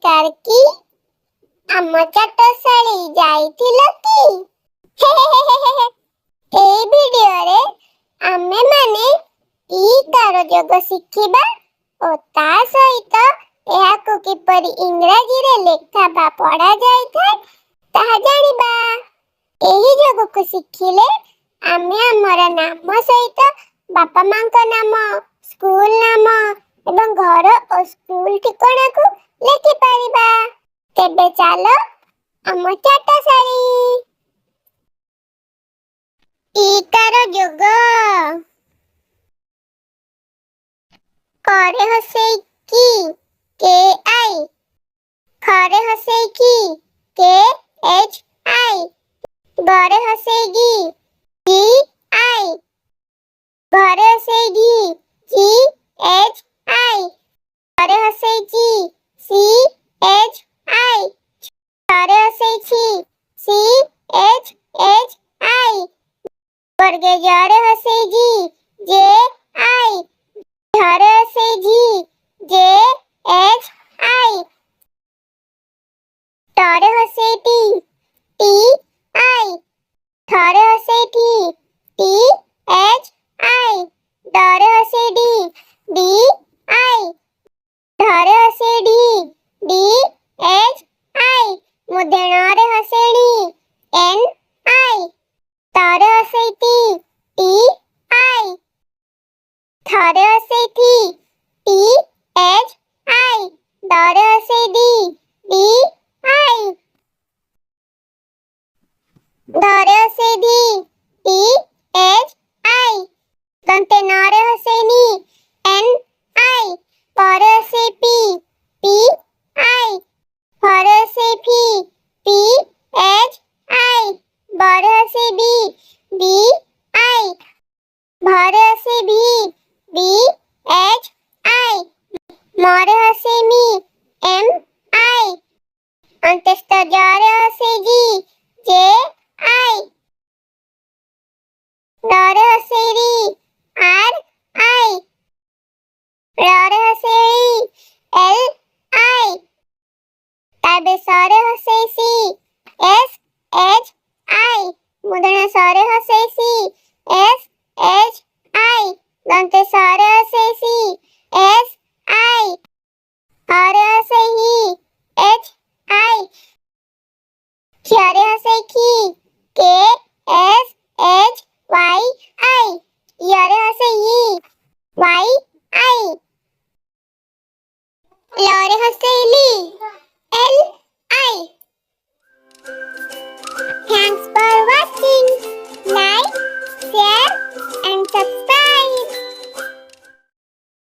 କାର୍କି ଆମ ଚାଟଶାଳୀ ଯାଇଥିଲ କି? এই ଭିଡିଓରେ ଆମେ ମାନେ ଇ-କାର ଯୋଗ ଶିଖିବା ଓ ତା ସହିତ ଏହାକୁ କିପରି ଇଂରାଜୀରେ ଲେଖା ବା ପଢା ଯାଇଥାଏ ତାହା ଜାଣିବା। ଏହି ଯୋଗକୁ ଶିଖିଲେ ଆମେ ଆମର ନାମ ସହିତ ବାପା ମାଙ୍କ ନାମ, ସ୍କୁଲ ନାମ ଏବଂ ଘର ଓ ସ୍କୁଲ ଠିକଣାକୁ ଲେଖିପାରିବା। ତେବେ ଚାଲ ଆମ ଚାଟଶାଳୀ। ଇ-କାର ଯୋଗ। करे हसेइकी के आई, खरे हसेइकी के एच आई, गरे हसेगी जी आई, घरे हसेगी जी एच आई, घरे हसेगी सी एच आई, घरे हसेगी सी एच एच आई, वर्गे जरे हसेगी जे आई, घरे हसेगी जे एच आई, टरे हसेगी टी आई, थरे हसेगी टी एच आई, डरे हसेगी डी आई, धरे हसेगी डी एच आई, मुदेणरे हसेगी एन आई, तरे हसेगी टी आई, थरे हसेगी टी एच आई, डरे हसेगी डी आई, धरे हसेगी T H I, दंते Nare हसेनी N आई, परे हसे पी पी आई, फरे हसे फी पी एच आई, बरे हसे बी बी आई, भरे हसे भी बी एच आई, मरे हसे मी एम आई, अंत्यस्थ जरे हसेगी जे आई, डरे हसेरी आर आई, ररे हसेरी एल आई, ताबे सरे हसेसी एस एच आई, मुदणे सरे हसेसी एस एच आई, दंते सरे हसेसी S I, Hare हसेही H I, क्षरे हसेखी के एस एच वाई आई।